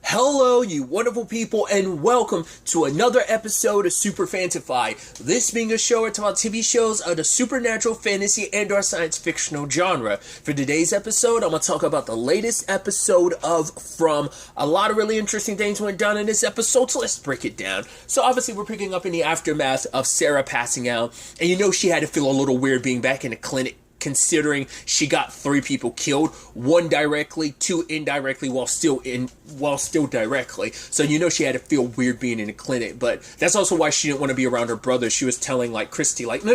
Hello, you wonderful people, and welcome to another episode of Super-Fanta-Fi. This being a show about TV shows of the supernatural, fantasy, and or science fictional genre. For today's episode, I'm going to talk about the latest episode of From. A lot of really interesting things went down in this episode, so let's break it down. So obviously, we're picking up in the aftermath of Sarah passing out, and you know she had to feel a little weird being back in the clinic, considering she got 3 people killed, 1 directly, 2 indirectly, while still directly. So you know she had to feel weird being in a clinic. But that's also why she didn't want to be around her brother. She was telling like Christy, like, no,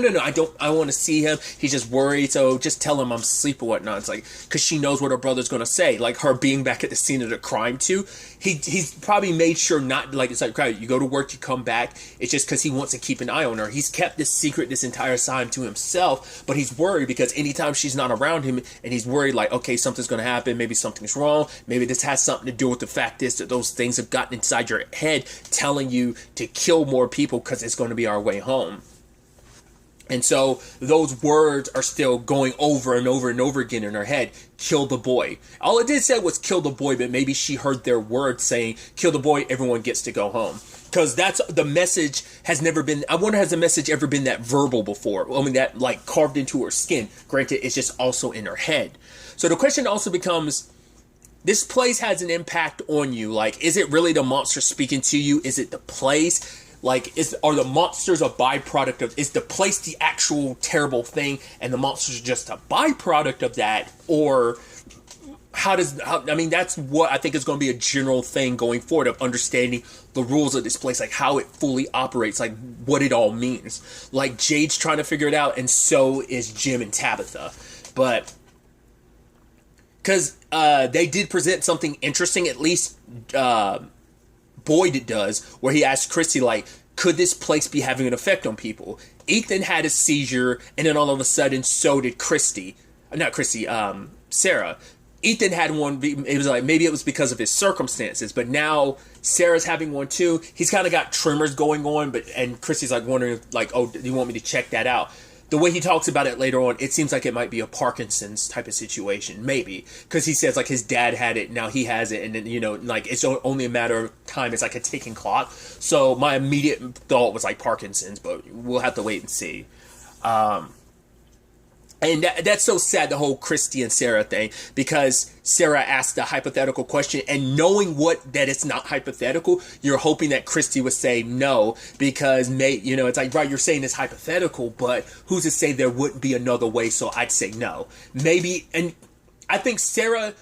I want to see him. He's just worried, so just tell him I'm asleep or whatnot. It's like, because she knows what her brother's gonna say. Like her being back at the scene of the crime too. He's probably made sure not, like, it's like, right, you go to work, you come back. It's just because he wants to keep an eye on her. He's kept this secret this entire time to himself, but he's worried because anytime she's not around him, and he's worried like, okay, something's going to happen, maybe something's wrong, maybe this has something to do with the fact is that those things have gotten inside your head telling you to kill more people because it's going to be our way home. And so those words are still going over and over and over again in her head. Kill the boy. All it did say was kill the boy, but maybe she heard their words saying, kill the boy, everyone gets to go home. Because that's the message has never been, I wonder, has the message ever been that verbal before? I mean, that like carved into her skin. Granted, it's just also in her head. So the question also becomes, this place has an impact on you. Like, is it really the monster speaking to you? Is it the place? Like, are the monsters a byproduct of, is the place the actual terrible thing and the monsters are just a byproduct of that? Or I mean, that's what I think is going to be a general thing going forward of understanding the rules of this place, like how it fully operates, like what it all means. Like Jade's trying to figure it out, and so is Jim and Tabitha. But because they did present something interesting, at least Boyd does, where he asked Christy, like, could this place be having an effect on people? Ethan had a seizure, and then all of a sudden, so did Christy. Not Christy, Sarah. Ethan had one. It was like, maybe it was because of his circumstances, but now Sarah's having one too. He's kind of got tremors going on, and Christy's like wondering, like, oh, do you want me to check that out? The way he talks about it later on, it seems like it might be a Parkinson's type of situation, maybe. Because he says, like, his dad had it, now he has it, and then, you know, like, it's only a matter of time. It's like a ticking clock. So my immediate thought was, like, Parkinson's, but we'll have to wait and see. And that's so sad, the whole Christy and Sarah thing, because Sarah asked a hypothetical question, and knowing that it's not hypothetical, you're hoping that Christy would say no, because, you know, it's like, right, you're saying it's hypothetical, but who's to say there wouldn't be another way, so I'd say no. Maybe, and I think Sarah,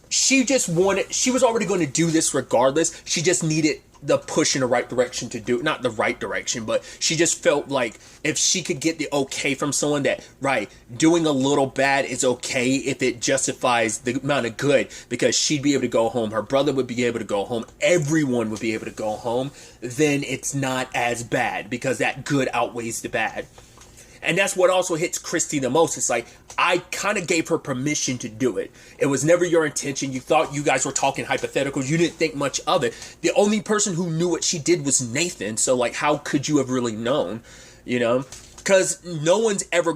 she was already going to do this regardless, she just needed the push in the right direction to do, not the right direction, but she just felt like if she could get the okay from someone that, right, doing a little bad is okay if it justifies the amount of good, because she'd be able to go home, her brother would be able to go home, everyone would be able to go home, then it's not as bad, because that good outweighs the bad. And that's what also hits Christy the most. It's like, I kind of gave her permission to do it. It was never your intention. You thought you guys were talking hypotheticals. You didn't think much of it. The only person who knew what she did was Nathan. So, like, how could you have really known? You know? Because no one's ever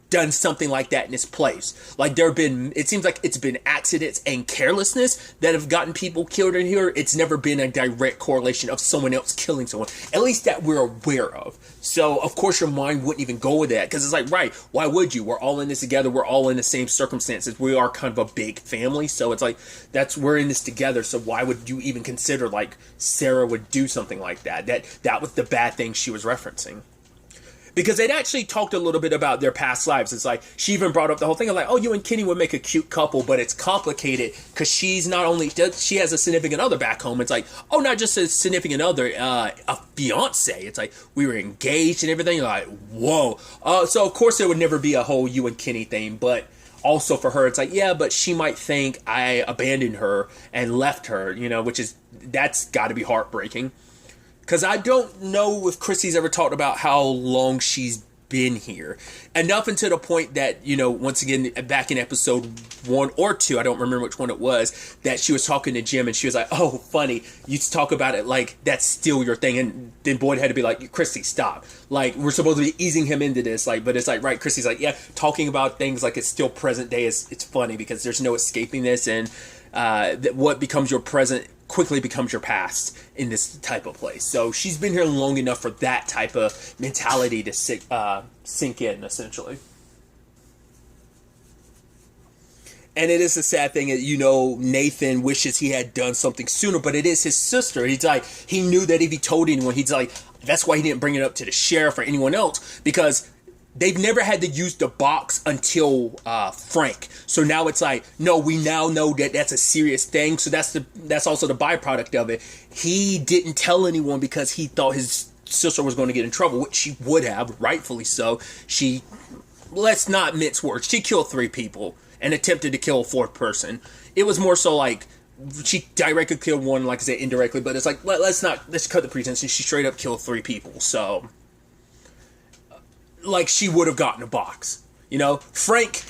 done something like that in this place. Like, it seems like it's been accidents and carelessness that have gotten people killed in here. It's never been a direct correlation of someone else killing someone, at least that we're aware of. So of course your mind wouldn't even go with that, because it's like, right, why would you? We're all in this together, we're all in the same circumstances, we are kind of a big family, so it's like, we're in this together, so why would you even consider like Sarah would do something like that? That was the bad thing she was referencing. Because they'd actually talked a little bit about their past lives. It's like, she even brought up the whole thing of like, oh, you and Kenny would make a cute couple, but it's complicated because she has a significant other back home. It's like, oh, not just a significant other, a fiance. It's like, we were engaged and everything. You're like, whoa. So of course there would never be a whole you and Kenny thing, but also for her, it's like, yeah, but she might think I abandoned her and left her, you know, that's got to be heartbreaking. Because I don't know if Christy's ever talked about how long she's been here. Enough until the point that, you know, once again, back in episode 1 or 2, I don't remember which one it was, that she was talking to Jim and she was like, oh, funny, you talk about it like that's still your thing. And then Boyd had to be like, Christy, stop. Like, we're supposed to be easing him into this. Like, but it's like, right, Christy's like, yeah, talking about things like it's still present day it's funny because there's no escaping this. And what becomes your present quickly becomes your past in this type of place. So she's been here long enough for that type of mentality to sink in, essentially. And it is a sad thing that, Nathan wishes he had done something sooner, but it is his sister. He's like, he knew that if he told anyone, he's like, that's why he didn't bring it up to the sheriff or anyone else, because they've never had to use the box until Frank. So now it's like, no, we now know that that's a serious thing. So that's also the byproduct of it. He didn't tell anyone because he thought his sister was going to get in trouble, which she would have, rightfully so. Let's not mince words. She killed 3 people and attempted to kill a 4th person. It was more so like she directly killed one, like I said, indirectly, but it's like, let's cut the pretense. She straight up killed 3 people. So, like, she would have gotten a box. Frank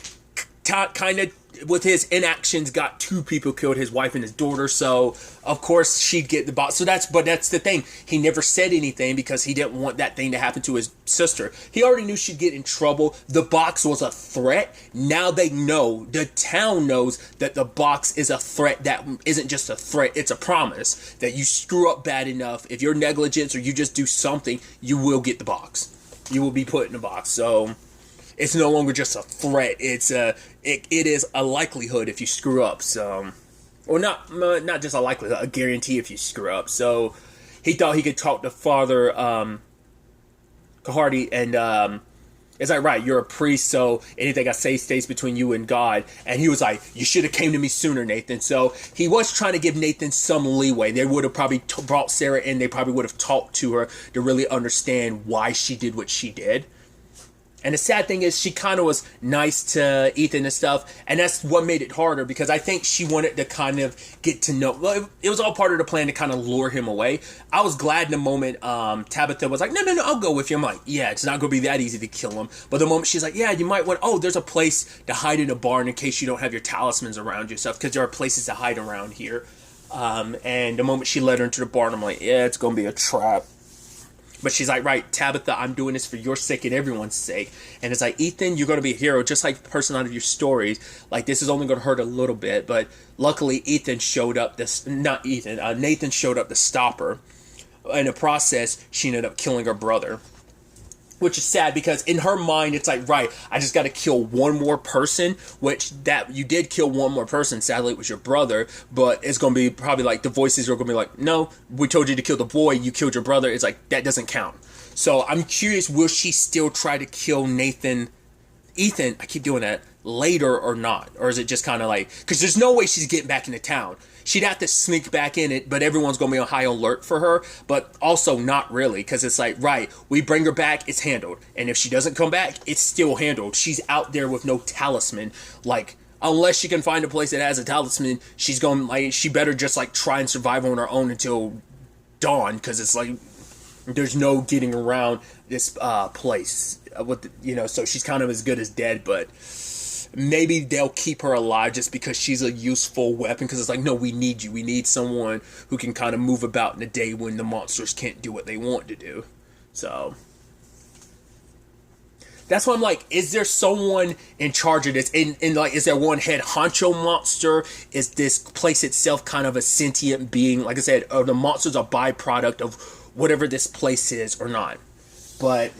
kind of, with his inactions, got 2 people killed, his wife and his daughter, so of course she'd get the box. But that's the thing. He never said anything because he didn't want that thing to happen to his sister. He already knew she'd get in trouble. The box was a threat. Now they know, the town knows that the box is a threat that isn't just a threat, it's a promise that you screw up bad enough, if you're negligent or you just do something, you will get the box. You will be put in a box. So it's no longer just a threat. It is a likelihood if you screw up. So, or not just a likelihood, a guarantee if you screw up. So he thought he could talk to Father Cahardy, and it's like, right, you're a priest, so anything I say stays between you and God. And he was like, you should have came to me sooner, Nathan. So he was trying to give Nathan some leeway. They would have probably brought Sarah in. They probably would have talked to her to really understand why she did what she did. And the sad thing is, she kind of was nice to Ethan and stuff, and that's what made it harder, because I think she wanted to kind of get to know, well, it was all part of the plan to kind of lure him away. I was glad in the moment Tabitha was like, no, I'll go with you. I'm like, yeah, it's not going to be that easy to kill him. But the moment she's like, yeah, you might want, there's a place to hide in a barn in case you don't have your talismans around yourself, because there are places to hide around here. And the moment she led her into the barn, I'm like, yeah, it's going to be a trap. But she's like, right, Tabitha, I'm doing this for your sake and everyone's sake. And it's like, Ethan, you're going to be a hero, just like the person out of your stories. Like, this is only going to hurt a little bit. But luckily, Nathan showed up to stop her. In the process, she ended up killing her brother. Which is sad, because in her mind, it's like, right, I just got to kill one more person, which that you did kill one more person. Sadly, it was your brother, but it's going to be probably like the voices are going to be like, no, we told you to kill the boy, you killed your brother. It's like, that doesn't count. So I'm curious, will she still try to kill Ethan, I keep doing that, later or not? Or is it just kind of like, because there's no way she's getting back into town. She'd have to sneak back in it, but everyone's going to be on high alert for her. But also not really, because it's like, right, we bring her back, it's handled. And if she doesn't come back, it's still handled. She's out there with no talisman. Like, unless she can find a place that has a talisman, she better just like try and survive on her own until dawn, because it's like, there's no getting around this place. So she's kind of as good as dead, but maybe they'll keep her alive just because she's a useful weapon, because it's like, no, we need you. We need someone who can kind of move about in a day when the monsters can't do what they want to do. So that's why I'm like, is there someone in charge of this? And like, is there one head honcho monster? Is this place itself kind of a sentient being? Like I said, are the monsters a byproduct of whatever this place is or not? But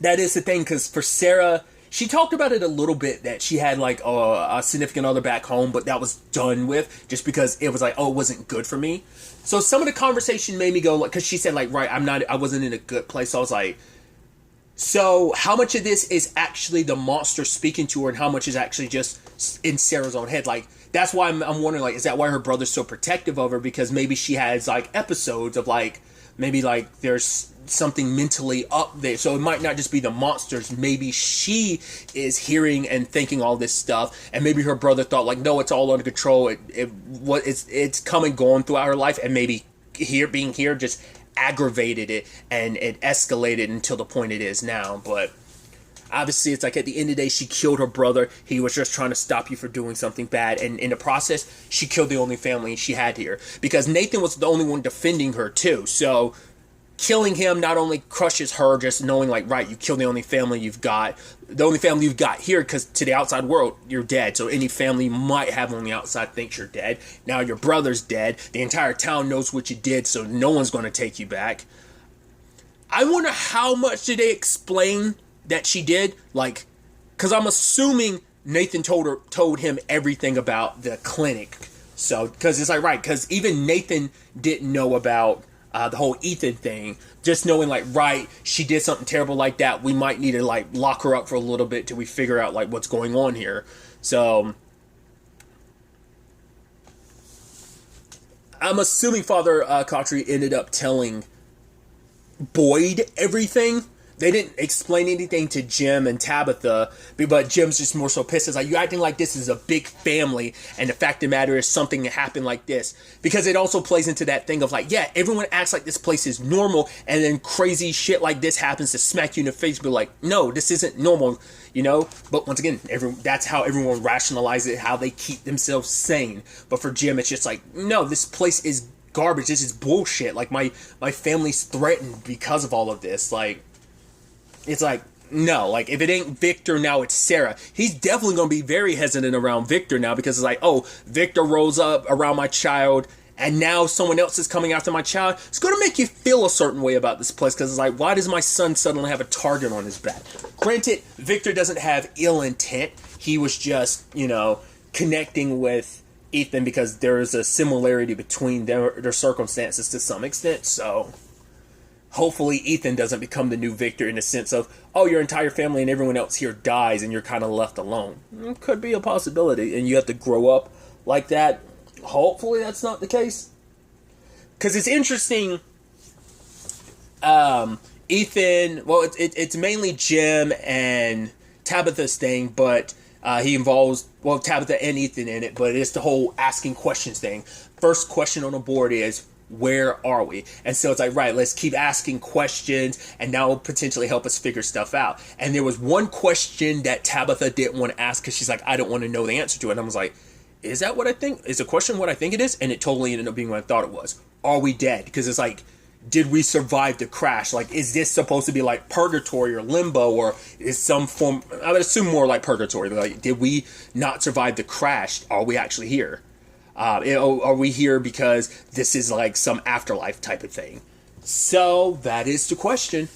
that is the thing, because for Sarah, she talked about it a little bit, that she had like a significant other back home, but that was done with just because it was like, it wasn't good for me. So some of the conversation made me go, like, because she said like, right, I wasn't in a good place. So I was like, so how much of this is actually the monster speaking to her, and how much is actually just in Sarah's own head? Like, that's why I'm wondering, like, is that why her brother's so protective of her? Because maybe she has like episodes of like, maybe like there's something mentally up there. So it might not just be the monsters. Maybe she is hearing and thinking all this stuff, and maybe her brother thought like, no, it's all under control. It's come and gone throughout her life, and maybe being here just aggravated it, and it escalated until the point it is now. But obviously, it's like, at the end of the day, she killed her brother. He was just trying to stop you for doing something bad. And in the process, she killed the only family she had here. Because Nathan was the only one defending her, too. So killing him not only crushes her, just knowing like, right, you killed the only family you've got here, because to the outside world, you're dead. So any family you might have on the outside thinks you're dead. Now your brother's dead. The entire town knows what you did, so no one's going to take you back. I wonder how much did they explain that she did? Like, because I'm assuming Nathan told him everything about the clinic. So, because it's like, right, because even Nathan didn't know about the whole Ethan thing. Just knowing like, right, she did something terrible like that, we might need to like lock her up for a little bit till we figure out like what's going on here. So I'm assuming Father Cautry ended up telling Boyd everything. They didn't explain anything to Jim and Tabitha, but Jim's just more so pissed. It's like, you're acting like this is a big family, and the fact of the matter is something that happened like this. Because it also plays into that thing of like, yeah, everyone acts like this place is normal, and then crazy shit like this happens to smack you in the face, but like, no, this isn't normal, you know? But once again, that's how everyone rationalizes it, how they keep themselves sane. But for Jim, it's just like, no, this place is garbage, this is bullshit. Like, my family's threatened because of all of this, like... It's like, no, like, if it ain't Victor, now it's Sarah. He's definitely going to be very hesitant around Victor now, because it's like, oh, Victor rose up around my child, and now someone else is coming after my child. It's going to make you feel a certain way about this place, because it's like, why does my son suddenly have a target on his back? Granted, Victor doesn't have ill intent. He was just, you know, connecting with Ethan because there is a similarity between their circumstances to some extent, so... Hopefully Ethan doesn't become the new Victor in the sense of, oh, your entire family and everyone else here dies and you're kind of left alone. It could be a possibility, and you have to grow up like that. Hopefully that's not the case. Because it's interesting, Ethan, well, it's mainly Jim and Tabitha's thing, but he involves, well, Tabitha and Ethan in it, but it's the whole asking questions thing. First question on the board is, where are we? And so it's like, right, let's keep asking questions, and that will potentially help us figure stuff out. And there was one question that Tabitha didn't want to ask because she's like, I don't want to know the answer to it. And I was like, is that what I think? Is the question what I think it is? And it totally ended up being what I thought it was. Are we dead? Because it's like, did we survive the crash? Like, is this supposed to be like purgatory or limbo, or is some form, I would assume more like purgatory. Like, did we not survive the crash? Are we actually here? Are we here because this is like some afterlife type of thing? So that is the question.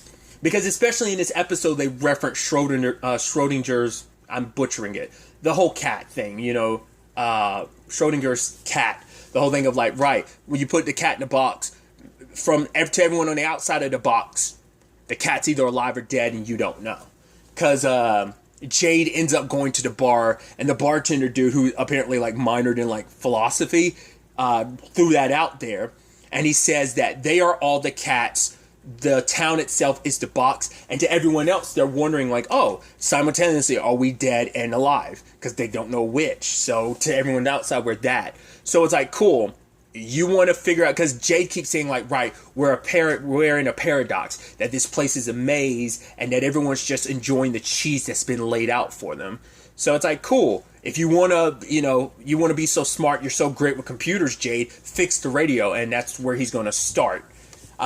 Because especially in this episode, they reference Schrodinger's, I'm butchering it, the whole cat thing, you know, Schrodinger's cat. The whole thing of like, right, when you put the cat in a box, to everyone on the outside of the box, the cat's either alive or dead and you don't know. Because, Jade ends up going to the bar, and the bartender dude, who apparently like minored in like philosophy, threw that out there, and he says that they are all the cats, the town itself is the box, and to everyone else they're wondering like, oh, simultaneously are we dead and alive, because they don't know which. So to everyone outside, we're that. So it's like, cool. You want to figure out, because Jade keeps saying like, right, we're in a paradox, that this place is a maze and that everyone's just enjoying the cheese that's been laid out for them. So it's like, cool, if you want to, you want to be so smart, you're so great with computers, Jade, fix the radio. And that's where he's going to start.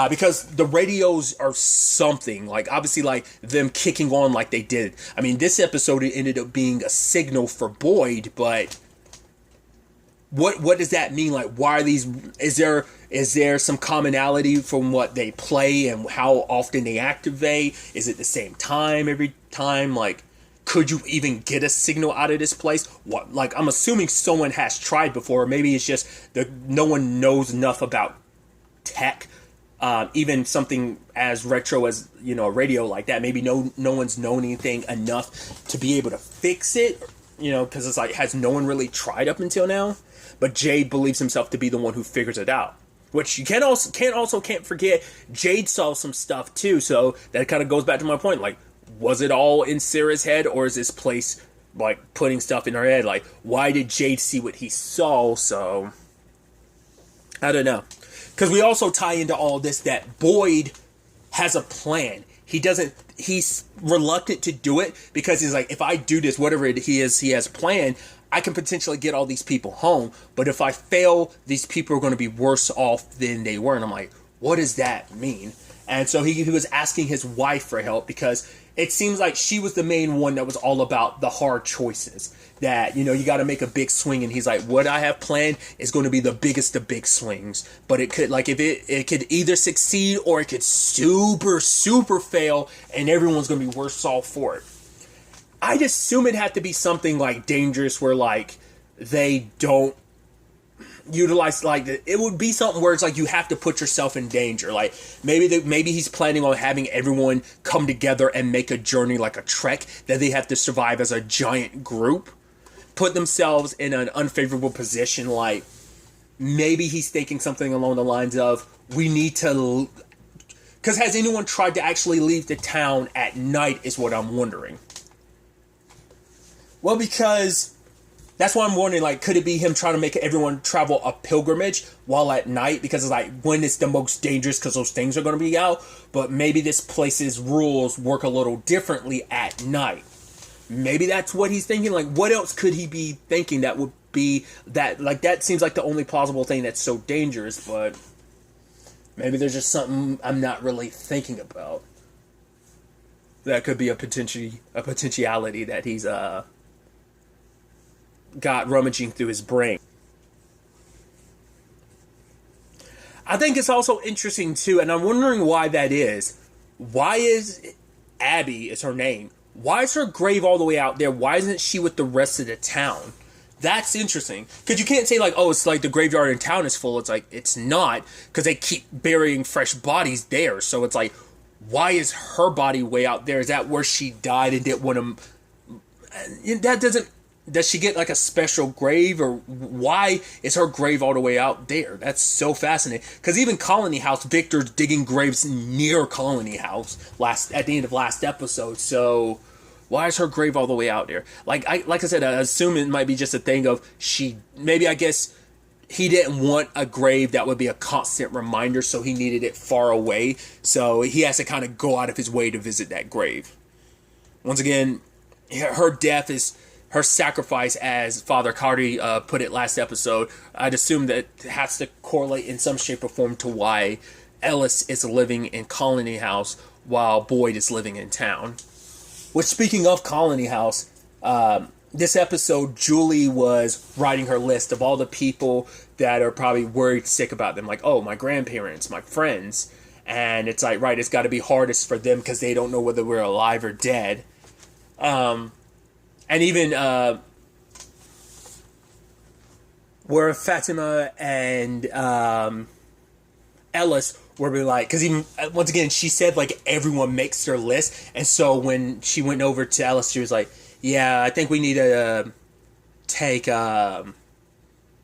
Because the radios are something, like obviously like them kicking on like they did. I mean, this episode it ended up being a signal for Boyd, but what does that mean? Like, why are these, is there some commonality from what they play and how often they activate? Is it the same time every time? Like, could you even get a signal out of this place? What, like, I'm assuming someone has tried before. Maybe it's just that no one knows enough about tech. Even something as retro as, a radio like that. Maybe no one's known anything enough to be able to fix it, because it's like, has no one really tried up until now? But Jade believes himself to be the one who figures it out. Which you can't forget, Jade saw some stuff too, so that kind of goes back to my point. Like, was it all in Sarah's head, or is this place, like, putting stuff in her head? Like, why did Jade see what he saw? So, I don't know. Because we also tie into all this that Boyd has a plan. He's reluctant to do it because he's like, if I do this, whatever he has planned, I can potentially get all these people home. But if I fail, these people are going to be worse off than they were. And I'm like, what does that mean? And so he was asking his wife for help because it seems like she was the main one that was all about the hard choices. That, you got to make a big swing. And he's like, what I have planned is going to be the biggest of big swings. But it could, like, if it could either succeed or it could super, super fail. And everyone's going to be worse off for it. I'd assume it had to be something like dangerous where, like, they don't utilize, like, it would be something where it's like you have to put yourself in danger. Like maybe he's planning on having everyone come together and make a journey, like a trek that they have to survive as a giant group, put themselves in an unfavorable position. Like maybe he's thinking something along the lines of, we need to, because has anyone tried to actually leave the town at night is what I'm wondering. Well, because that's why I'm wondering, like, could it be him trying to make everyone travel a pilgrimage while at night? Because it's like, when it's the most dangerous because those things are going to be out. But maybe this place's rules work a little differently at night. Maybe that's what he's thinking. Like, what else could he be thinking that would be that? Like, that seems like the only plausible thing that's so dangerous. But maybe there's just something I'm not really thinking about. That could be a potentiality that he's got rummaging through his brain. I think it's also interesting too, and I'm wondering why that is. Why is Abby is her name? Why is her grave all the way out there? Why isn't she with the rest of the town? That's interesting. Because you can't say like, oh, it's like the graveyard in town is full. It's like, it's not. Because they keep burying fresh bodies there. So it's like, why is her body way out there? Is that where she died and didn't want to... That doesn't... Does she get like a special grave, or why is her grave all the way out there? That's so fascinating. Because even Colony House, Victor's digging graves near Colony House at the end of last episode. So why is her grave all the way out there? Like I said, I assume it might be just a thing of maybe I guess he didn't want a grave that would be a constant reminder, so he needed it far away. So he has to kind of go out of his way to visit that grave. Once again, her death is... her sacrifice, as Father Cardi put it last episode, I'd assume that it has to correlate in some shape or form to why Ellis is living in Colony House while Boyd is living in town. Which, speaking of Colony House, this episode, Julie was writing her list of all the people that are probably worried sick about them. Like, oh, my grandparents, my friends. And it's like, right, it's got to be hardest for them because they don't know whether we're alive or dead. And even where Fatima and Ellis were like, because even once again, she said like everyone makes their list, and so when she went over to Ellis, she was like, "Yeah, I think we need to take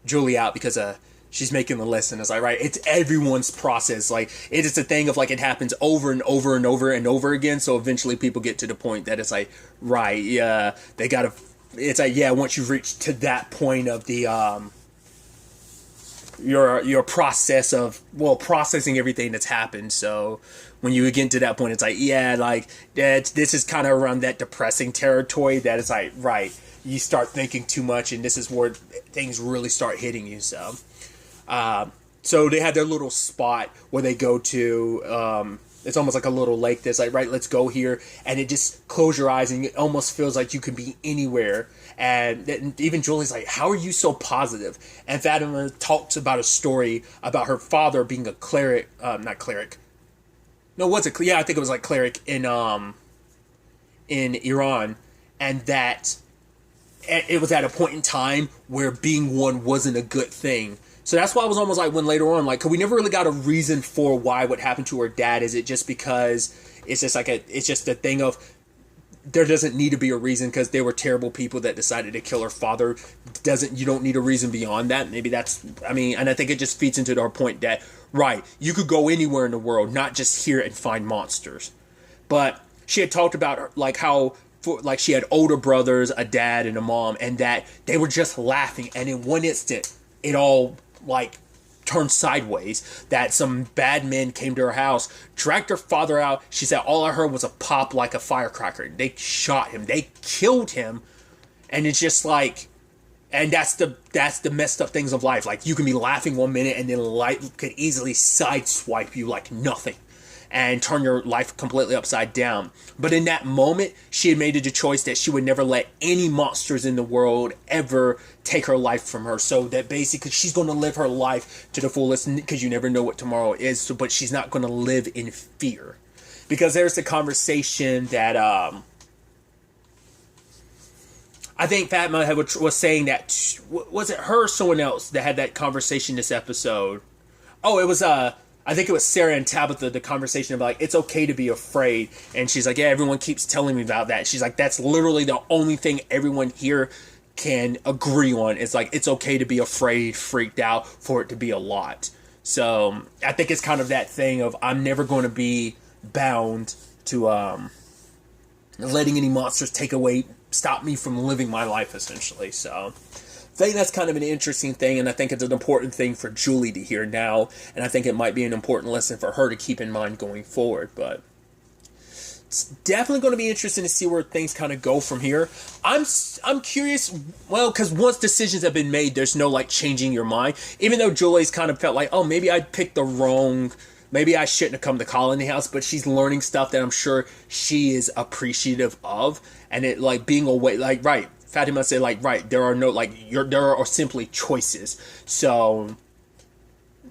Julie out because she's making the list." And it's like, right, it's everyone's process. Like it is a thing of like it happens over and over and over and over again. So eventually people get to the point that it's like, right, yeah, they gotta. It's like, yeah, once you've reached to that point of the your process of processing everything that's happened. So when you get to that point, it's like, yeah, like this is kind of around that depressing territory that it's like, right, you start thinking too much, and this is where things really start hitting you. So. So they have their little spot where they go to, it's almost like a little lake that's like, right, let's go here. And it just close your eyes and it almost feels like you could be anywhere. And even Julie's like, how are you so positive? And Fatima talks about a story about her father being a cleric, not cleric. No, what's it? Yeah, I think it was like cleric in Iran. And that it was at a point in time where being one wasn't a good thing. So that's why I was almost like, when later on, like, cause we never really got a reason for why what happened to her dad. Is it just because it's just like it's just a thing of there doesn't need to be a reason because they were terrible people that decided to kill her father. You don't need a reason beyond that. Maybe that's, and I think it just feeds into our point that, right, you could go anywhere in the world, not just here and find monsters. But she had talked about like how, like she had older brothers, a dad and a mom, and that they were just laughing. And in one instant, it all like turned sideways, that some bad men came to her house, dragged her father out. She said all I heard was a pop like a firecracker. They shot him. They killed him. And it's just like, and that's the messed up things of life. Like you can be laughing one minute and then life could easily sideswipe you like nothing. and turn your life completely upside down. But in that moment, she had made it a choice that she would never let any monsters in the world ever take her life from her. So that basically she's going to live her life to the fullest, because you never know what tomorrow is. So, but she's not going to live in fear. Because there's the conversation that I think Fatima was saying that, was it her or someone else that had that conversation this episode? Oh, it was I think it was Sarah and Tabitha, the conversation about, like, it's okay to be afraid. And she's like, yeah, everyone keeps telling me about that. She's like, that's literally the only thing everyone here can agree on. It's like, it's okay to be afraid, freaked out, for it to be a lot. So I think it's kind of that thing of, I'm never going to be bound to letting any monsters stop me from living my life, essentially. So I think that's kind of an interesting thing, and I think it's an important thing for Julie to hear now, and I think it might be an important lesson for her to keep in mind going forward. But it's definitely going to be interesting to see where things kind of go from here. I'm curious, well, because once decisions have been made, there's no, like, changing your mind. Even though Julie's kind of felt like, oh, maybe I picked the wrong, maybe I shouldn't have come to Colony House, but she's learning stuff that I'm sure she is appreciative of, and it, like, being away, like, right, Fatima said, like, right, there are no, like, there are simply choices. So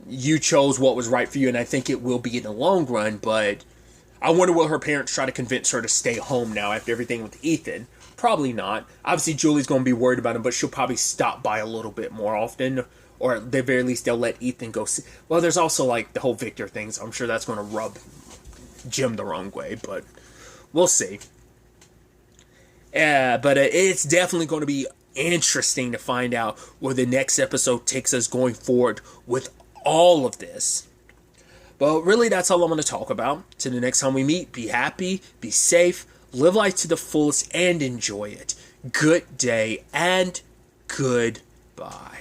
you chose what was right for you, and I think it will be in the long run. But I wonder, will her parents try to convince her to stay home now after everything with Ethan? Probably not. Obviously, Julie's going to be worried about him, but she'll probably stop by a little bit more often. Or at the very least, they'll let Ethan go see. Well, there's also, like, the whole Victor thing, so I'm sure that's going to rub Jim the wrong way, but we'll see. But it's definitely going to be interesting to find out where the next episode takes us going forward with all of this. But really, that's all I'm going to talk about. Till the next time we meet, be happy, be safe, live life to the fullest, and enjoy it. Good day, and goodbye.